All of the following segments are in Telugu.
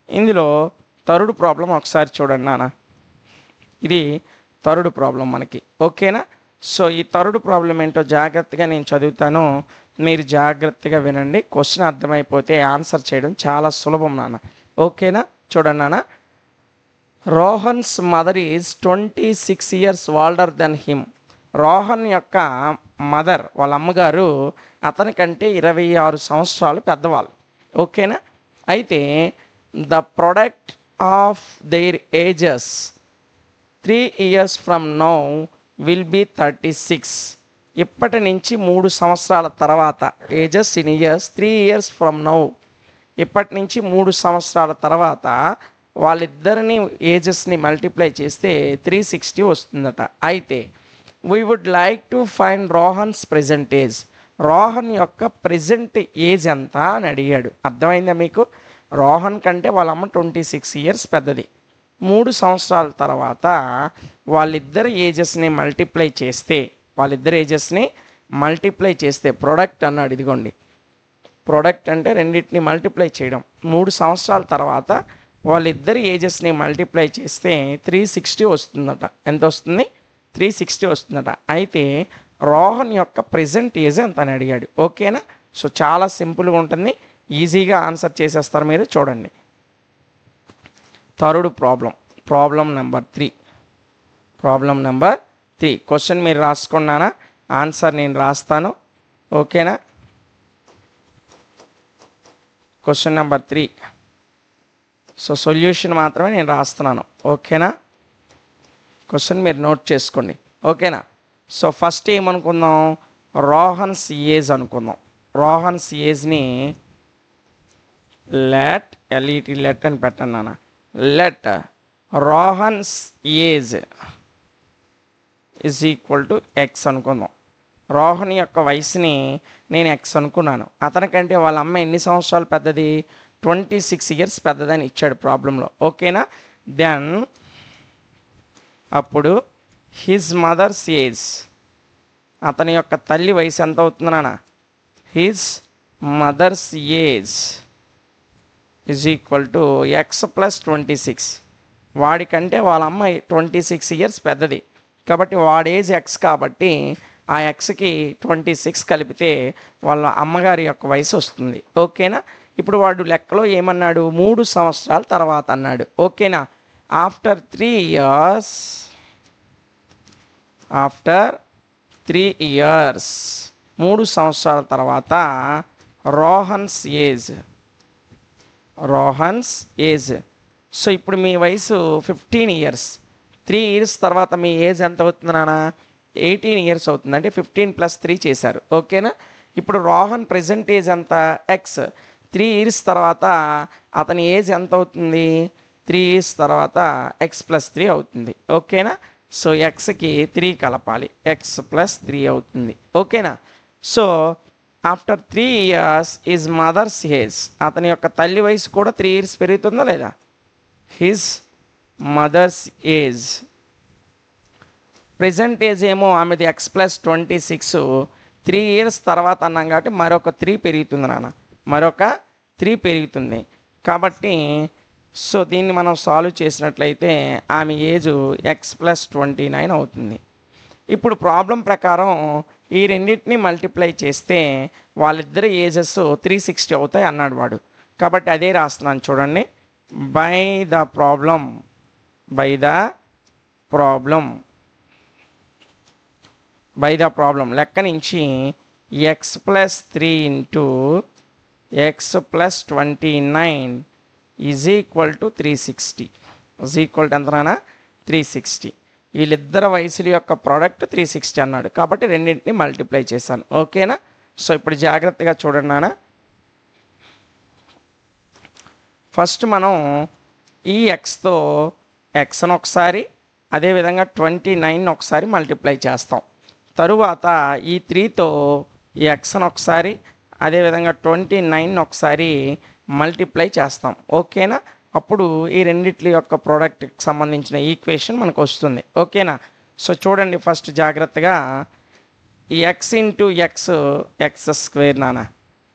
ఇందులో థర్డ్ ప్రాబ్లం ఒకసారి చూడండి నాన్న. ఇది థర్డ్ ప్రాబ్లం మనకి. ఓకేనా? సో ఈ థర్డ్ ప్రాబ్లం ఏంటో జాగ్రత్తగా నేను చదువుతాను, మీరు జాగ్రత్తగా వినండి. క్వశ్చన్ అర్థమైపోతే ఆన్సర్ చేయడం చాలా సులభం నాన్న. ఓకేనా? చూడండి నాన్న. Rohan's mother is 26 years older than him. Rohan యొక్క మదర్, వాళ్ళ అమ్మగారు అతనికంటే 26 సంవత్సరాలు పెద్దవాళ్ళు. ఓకేనా? అయితే the product of their ages 3 years from now will be 36. ఇప్పటి నుంచి 3 సంవత్సరాల తర్వాత, ages in years, 3 years from now, ఇప్పటి నుంచి 3 సంవత్సరాల తర్వాత వాళ్ళిద్దరిని ఏజెస్ని మల్టిప్లై చేస్తే 360 వస్తుందట. అయితే we would like to find Rohan's present age. Rohan యొక్క ప్రెజెంట్ ఏజ్ ఎంత అని అడిగాడు. అర్థమైందా మీకు? రోహన్ కంటే వాళ్ళ అమ్మ 26 years పెద్దది. 3 సంవత్సరాల తర్వాత వాళ్ళిద్దరి ఏజెస్ని మల్టిప్లై చేస్తే ప్రొడక్ట్ అన్నాడు. ఇదిగోండి, ప్రొడక్ట్ అంటే రెండింటిని మల్టిప్లై చేయడం. 3 సంవత్సరాల తర్వాత వాళ్ళిద్దరి ఏజెస్ని మల్టిప్లై చేస్తే 360 వస్తుందట. ఎంత వస్తుంది? 360 వస్తుందట. అయితే రోహన్ యొక్క ప్రెజెంట్ ఏజ్ ఎంత అని అడిగాడు. ఓకేనా? సో చాలా సింపుల్గా ఉంటుంది, ఈజీగా ఆన్సర్ చేసేస్తారు మీరు. చూడండి, థర్డ్ ప్రాబ్లం నెంబర్ 3. క్వశ్చన్ మీరు రాసుకున్నానా? ఆన్సర్ నేను రాస్తాను. ఓకేనా? Question number 3. సో సొల్యూషన్ మాత్రమే నేను రాస్తున్నాను. ఓకేనా? క్వశ్చన్ మీరు నోట్ చేసుకోండి. ఓకేనా? సో ఫస్ట్ ఏమనుకుందాం? రోహన్స్ ఏజ్ అనుకుందాం. రోహన్స్ ఏజ్ని లెట్ అని పెట్టండి నాన్న. Let Rohan's age is equal to x అనుకుందాం. రోహన్ యొక్క వయసుని నేను ఎక్స్ అనుకున్నాను. అతనికంటే వాళ్ళ అమ్మ ఎన్ని సంవత్సరాలు పెద్దది? 26 years పెద్దదని ఇచ్చాడు ప్రాబ్లంలో. ఓకేనా? దెన్ అప్పుడు హిజ్ మదర్స్ ఏజ్, అతని యొక్క తల్లి వయసు ఎంత అవుతుంది నాన్న? His mother's age is equal to X plus 26. వాడికంటే వాళ్ళ అమ్మ 26 years పెద్దది కాబట్టి వాడి ఏజ్ ఎక్స్ కాబట్టి ఆ ఎక్స్కి 26 కలిపితే వాళ్ళ అమ్మగారి యొక్క వయసు వస్తుంది. ఓకేనా? ఇప్పుడు వాడు లెక్కలో ఏమన్నాడు? 3 సంవత్సరాల తర్వాత అన్నాడు. ఓకేనా? ఆఫ్టర్ 3 years 3 సంవత్సరాల తర్వాత రోహన్స్ ఏజ్. సో ఇప్పుడు మీ వయసు 15 years. 3 years తర్వాత మీ ఏజ్ ఎంత అవుతుంది నాన్న? 18 years అవుతుంది. అంటే 15 + 3 చేశారు. ఓకేనా? ఇప్పుడు రోహన్ ప్రెజెంట్ ఏజ్ ఎంత? ఎక్స్. 3 years తర్వాత అతని ఏజ్ ఎంత అవుతుంది? 3 years తర్వాత ఎక్స్ + 3 అవుతుంది. ఓకేనా? సో ఎక్స్కి 3 కలపాలి, ఎక్స్ + 3 అవుతుంది. ఓకేనా? So after 3 years is mother's age, అతని యొక్క తల్లి వయసు కూడా 3 years పెరుగుతుందా లేదా? His mother's age. Present age ఏమో ఆమెది ఎక్స్ + 26. 3 years తర్వాత అన్నాం కాబట్టి మరొక 3 పెరుగుతుంది నాన్న, మరొక 3 పెరుగుతుంది. కాబట్టి సో దీన్ని మనం సాల్వ్ చేసినట్లయితే ఆమె ఏజ్ ఎక్స్ + 29 అవుతుంది. ఇప్పుడు ప్రాబ్లం ప్రకారం ఈ రెండింటిని మల్టిప్లై చేస్తే వాళ్ళిద్దరి ఏజెస్ 360 అవుతాయి అన్నాడు వాడు. కాబట్టి అదే రాస్తున్నాను చూడండి. బై ద ప్రాబ్లం లెక్క నుంచి X + 3 into X + 29 is equal to 360. Is equal to ఎంత నాన్న? 360. వీళ్ళిద్దరు వయసుల యొక్క ప్రోడక్ట్ 360 అన్నాడు కాబట్టి రెండింటిని మల్టిప్లై చేశాను. ఓకేనా? సో ఇప్పుడు జాగ్రత్తగా చూడండి నాన్న. ఫస్ట్ మనం ఈ ఎక్స్తో ఎక్స్ను ఒకసారి, అదేవిధంగా 29 ఒకసారి మల్టిప్లై చేస్తాం. తరువాత ఈ 3తో ఈ ఎక్స్ను ఒకసారి, అదేవిధంగా 29 ఒకసారి మల్టిప్లై చేస్తాం. ఓకేనా? అప్పుడు ఈ రెండిట్ల యొక్క ప్రోడక్ట్కి సంబంధించిన ఈక్వేషన్ మనకు వస్తుంది. ఓకేనా? సో చూడండి ఫస్ట్ జాగ్రత్తగా. ఈ X into X, X square నాన్న,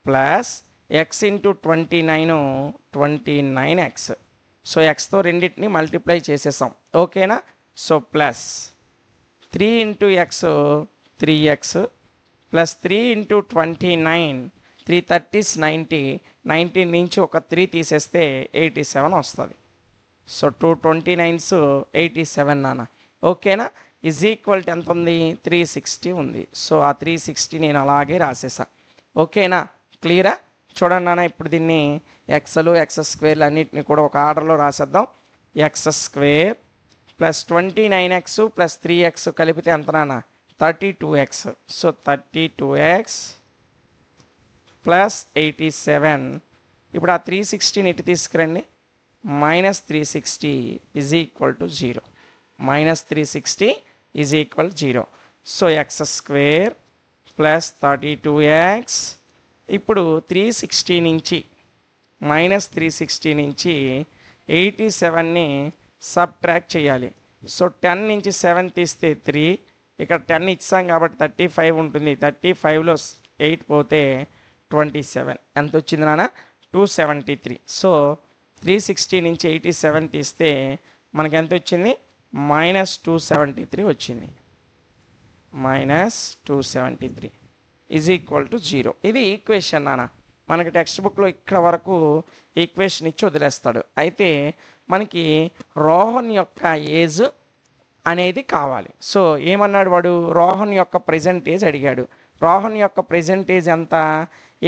ప్లస్ ఎక్స్ ఇంటూ 29 సో ఎక్స్తో రెండింటిని మల్టిప్లై చేసేసాం. ఓకేనా? So plus 3 into X 3x plus 3 into 29 3 30s 90 90 నుంచి ఒక 3 తీసేస్తే 87 వస్తుంది. సో 229s 87 నాన్న. ఓకేనా? ఈజ్ ఈక్వల్ టు ఎంత ఉంది? 360 ఉంది. సో ఆ 360 నేను అలాగే రాసేసా. ఓకేనా? క్లియరా? చూడండి నాన్న, ఇప్పుడు దీన్ని ఎక్స్లు ఎక్స్ స్క్వేర్లు అన్నిటిని కూడా ఒక ఆర్డర్లో రాసేద్దాం. X square plus 29x plus 3x కలిపితే ఎంత నాన్న? 32x. So 32x plus 87. ఇప్పుడు ఆ 360ని ఇటు తీసుకురండి. Minus 360 is equal to 0. Minus 360 is equal 0. So x square plus 32x. ఇప్పుడు 360 నుంచి మైనస్ 360 నుంచి 87ని సబ్ట్రాక్ట్ చేయాలి. సో 10 నుంచి 7 తీస్తే 3, ఇక్కడ 10 ఇచ్చాం కాబట్టి 35 ఉంటుంది. 35లో 8 పోతే 27. ఎంత వచ్చింది నాన్న? 273. సో 360 నుంచి 87 తీస్తే మనకి ఎంత వచ్చింది? మైనస్ 273 వచ్చింది. Minus 273 is equal to 0. ఇది ఈక్వేషన్ నాన్న. మనకి టెక్స్ట్ బుక్లో ఇక్కడ వరకు ఈక్వేషన్ ఇచ్చి వదిలేస్తాడు. అయితే మనకి రోహన్ యొక్క ఏజ్ అనేది కావాలి. సో ఏమన్నాడు వాడు? రోహన్ యొక్క ప్రెజెంట్ ఏజ్ అడిగాడు. రోహన్ యొక్క ప్రెజెంట్ ఏజ్ ఎంత?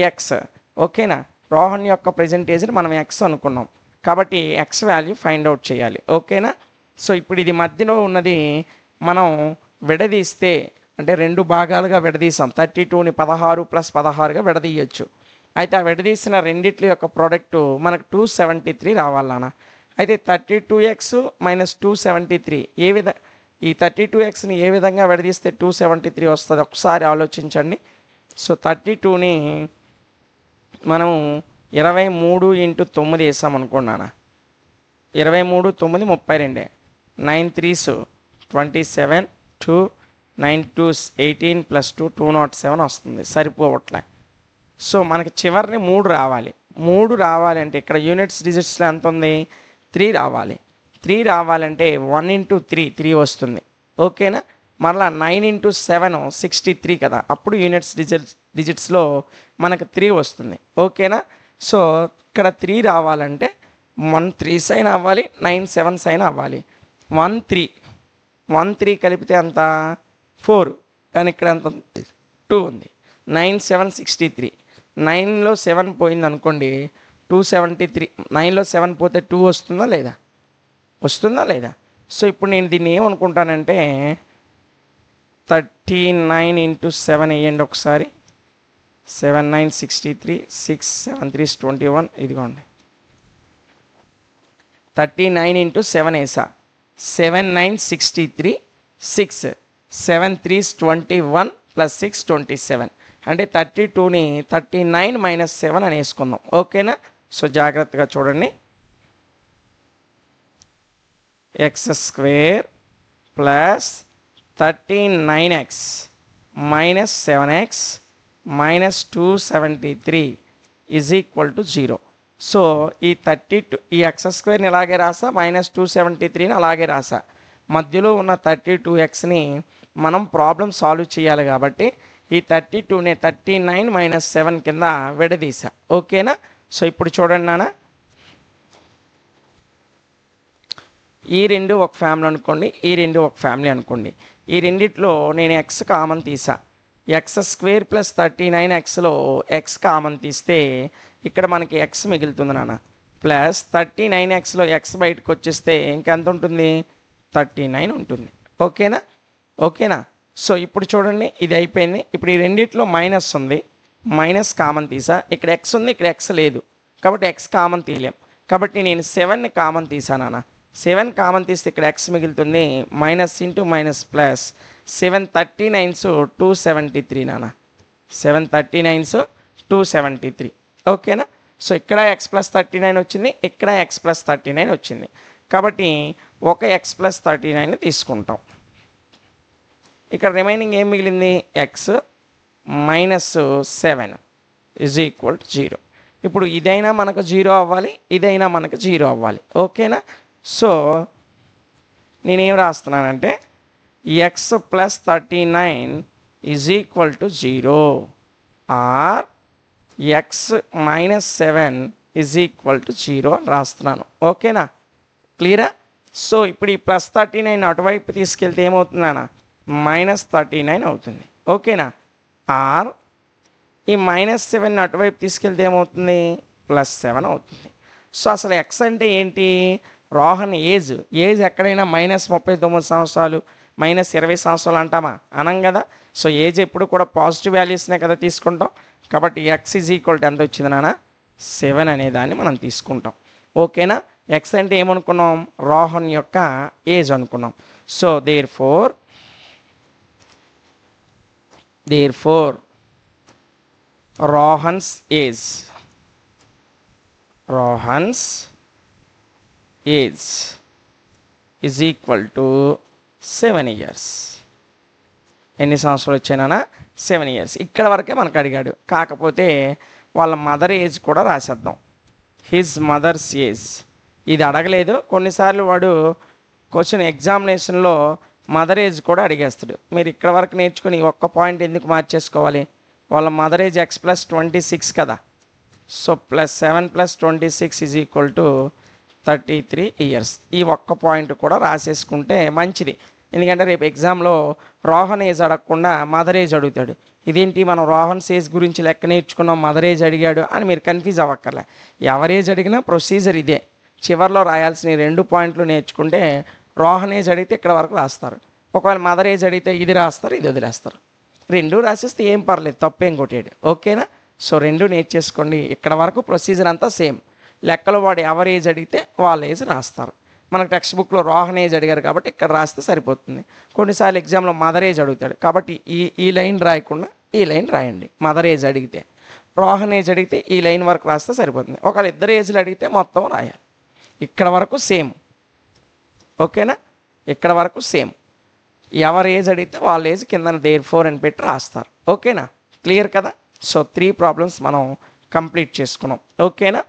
ఎక్స్. ఓకేనా? రోహన్ యొక్క ప్రెజెంట్ ఏజ్ని మనం ఎక్స్ అనుకున్నాం కాబట్టి ఎక్స్ వాల్యూ ఫైండ్ అవుట్ చేయాలి. ఓకేనా? సో ఇప్పుడు ఇది మధ్యలో ఉన్నది మనం విడదీస్తే, అంటే 2 భాగాలుగా విడదీసాం. 32ని 16 ప్లస్ 16గా విడదీయచ్చు. అయితే ఆ విడదీసిన రెండిట్ల యొక్క ప్రోడక్ట్ మనకు 273 రావాలన్నా. అయితే 32x మైనస్ 273 ఈ 32xని ఏ విధంగా విడదీస్తే 273 వస్తుంది ఒకసారి ఆలోచించండి. సో 32ని మనం 23 ఇంటూ 9 వేసామనుకున్నానా. 23 9 32. 9 3s 27 2 9 2s 18 ప్లస్ 2 207 వస్తుంది. సరిపోవట్లే. సో మనకి చివరిని 3 రావాలి. 3 రావాలంటే ఇక్కడ యూనిట్స్ డిజిట్స్లో ఎంత ఉంది? 3 రావాలి. 3 రావాలంటే 1 ఇంటూ 3 వస్తుంది. ఓకేనా? మరలా 9 ఇంటూ 7 63 కదా, అప్పుడు యూనిట్స్ డిజిట్స్లో మనకు 3 వస్తుంది. ఓకేనా? సో ఇక్కడ 3 రావాలంటే 1 3s అయినా అవ్వాలి, 9 7s అయినా అవ్వాలి. 1 3 కలిపితే అంత 4, కానీ ఇక్కడ ఎంత 2 ఉంది. 9 7 63. 9లో 7 పోయింది అనుకోండి 273. 9లో 7 పోతే 2 వస్తుందా లేదా? వస్తుందా లేదా? సో ఇప్పుడు నేను దీన్ని ఏమనుకుంటానంటే 39 ఇంటూ 7 వేయండి ఒకసారి. 7 9 63 6 7 3 21. ఇదిగోండి 39 ఇంటూ 7 వేసా. 7 9 63 6 7 3 21 ప్లస్ 6 27. అంటే 32ని 39 మైనస్ 7 అని వేసుకుందాం. ఓకేనా? సో జాగ్రత్తగా చూడండి. X square plus 39x minus 7x minus 273 is equal to 0. So ఈ 32 ఈ ఎక్స్ స్క్వేర్ని ఇలాగే రాసా, మైనస్ 273ని అలాగే రాసా. మధ్యలో ఉన్న 32xని మనం ప్రాబ్లం సాల్వ్ చేయాలి కాబట్టి ఈ 32ని 39 మైనస్ 7 కింద విడదీసా. ఓకేనా? సో ఇప్పుడు చూడండి నాన్న, ఈ 2 ఒక ఫ్యామిలీ అనుకోండి, ఈ 2 ఒక ఫ్యామిలీ అనుకోండి. ఈ రెండిట్లో నేను ఎక్స్ కామన్ తీసా. ఎక్స్ స్క్వేర్ ప్లస్ 39xలో ఎక్స్ కామన్ తీస్తే ఇక్కడ మనకి ఎక్స్ మిగులుతుంది నాన్న. ప్లస్ 39xలో ఎక్స్ బయటకు వచ్చేస్తే ఇంకెంత ఉంటుంది? 39 ఉంటుంది. ఓకేనా? ఓకేనా? సో ఇప్పుడు చూడండి, ఇది అయిపోయింది. ఇప్పుడు ఈ రెండిట్లో మైనస్ ఉంది, మైనస్ కామన్ తీసా. ఇక్కడ ఎక్స్ ఉంది, ఇక్కడ ఎక్స్ లేదు కాబట్టి ఎక్స్ కామన్ తీయలేం. కాబట్టి నేను 7ని కామన్ తీసానా. 7 కామన్ తీస్తే ఇక్కడ ఎక్స్ మిగులుతుంది. Minus into minus plus 7 39s 273 నాన్న. 7 39s 273. ఓకేనా? సో ఇక్కడ ఎక్స్ ప్లస్ 39 వచ్చింది, ఇక్కడ ఎక్స్ ప్లస్ 39 వచ్చింది. కాబట్టి ఒక ఎక్స్ ప్లస్ 39 తీసుకుంటాం. ఇక్కడ రిమైనింగ్ ఏం మిగిలింది? X minus 7 is equal to 0. ఇప్పుడు ఇదైనా మనకు 0 అవ్వాలి, ఇదైనా మనకు 0 అవ్వాలి. ఓకేనా? సో నేనేం రాస్తున్నానంటే x plus 39 is equal to 0 or x minus 7 is equal to 0 అని రాస్తున్నాను. ఓకేనా? క్లియరా? సో ఇప్పుడు ఈ ప్లస్ 39 అటువైపు తీసుకెళ్తే ఏమవుతుందన్న మైనస్ 39 అవుతుంది. ఓకేనా? ఆర్ ఈ మైనస్ 7 అటువైపు తీసుకెళ్తే ఏమవుతుంది ప్లస్ 7 అవుతుంది. సో అసలు ఎక్స్ అంటే ఏంటి? రోహన్ ఏజ్ ఎక్కడైనా మైనస్ 39 సంవత్సరాలు మైనస్ 20 సంవత్సరాలు అంటామా? అనం కదా. సో ఏజ్ ఎప్పుడు కూడా పాజిటివ్ వాల్యూస్నే కదా తీసుకుంటాం. కాబట్టి ఎక్స్ ఈజ్ ఈక్వల్ టు ఎంత వచ్చింది నాన్న 7 అనే దాన్ని మనం తీసుకుంటాం. ఓకేనా? ఎక్స్ అంటే ఏమనుకున్నాం? రోహన్ యొక్క ఏజ్ అనుకున్నాం. So therefore Rohan's age is equal to 7 years. ఎన్ని సంవత్సరాలు వచ్చానా? 7 ఇయర్స్. ఇక్కడ వరకే మనకు అడిగాడు. కాకపోతే వాళ్ళ మదర్ ఏజ్ కూడా రాసేద్దాం. His mother's age. ఇది అడగలేదు. కొన్నిసార్లు వాడు క్వశ్చన్ ఎగ్జామినేషన్లో మదర్ ఏజ్ కూడా అడిగేస్తాడు. మీరు ఇక్కడ వరకు నేర్చుకుని ఒక్క పాయింట్ ఎందుకు మార్చేసుకోవాలి? వాళ్ళ మదర్ ఏజ్ ఎక్స్ ప్లస్ 26 కదా. So plus 7 plus 26 is equal to 33 years. ఈ ఒక్క పాయింట్ కూడా రాసేసుకుంటే మంచిది. ఎందుకంటే రేపు ఎగ్జామ్లో రోహన్ ఏజ్ అడగకుండా మదర్ ఏజ్ అడుగుతాడు. ఇదేంటి మనం రోహన్స్ ఏజ్ గురించి లెక్క నేర్చుకున్నాం, మదర్ ఏజ్ అడిగాడు అని మీరు కన్ఫ్యూజ్ అవ్వక్కర్లే. ఎవరేజ్ అడిగినా ప్రొసీజర్ ఇదే. చివరిలో రాయాల్సిన 2 పాయింట్లు నేర్చుకుంటే రోహన్ ఏజ్ అడిగితే ఇక్కడ వరకు రాస్తారు. ఒకవేళ మదర్ ఏజ్ అడిగితే ఇది రాస్తారు, ఇది వదిలేస్తారు. 2 రాసేస్తే ఏం పర్లేదు, తప్పేం కొట్టాడు. ఓకేనా? సో 2 నేర్చేసుకోండి. ఇక్కడ వరకు ప్రొసీజర్ అంతా సేమ్. లెక్కలో వాడు ఎవరు ఏజ్ అడిగితే వాళ్ళ ఏజ్ రాస్తారు. మనకు టెక్స్ట్ బుక్లో రోహన్ ఏజ్ అడిగారు కాబట్టి ఇక్కడ రాస్తే సరిపోతుంది. కొన్నిసార్లు ఎగ్జామ్లో మదర్ ఏజ్ అడుగుతాడు కాబట్టి ఈ లైన్ రాయకుండా ఈ లైన్ రాయండి. మదర్ ఏజ్ అడిగితే, రోహన్ ఏజ్ అడిగితే ఈ లైన్ వరకు రాస్తే సరిపోతుంది. ఒకవేళ ఇద్దరు ఏజ్లు అడిగితే మొత్తం రాయాలి. ఇక్కడ వరకు సేమ్. ఓకేనా? ఇక్కడ వరకు సేమ్. ఎవరు ఏజ్ అడిగితే వాళ్ళ ఏజ్ కింద దేర్ ఫోర్ అని పెట్టి రాస్తారు. ఓకేనా? క్లియర్ కదా? సో 3 ప్రాబ్లమ్స్ మనం కంప్లీట్ చేసుకున్నాం. ఓకేనా?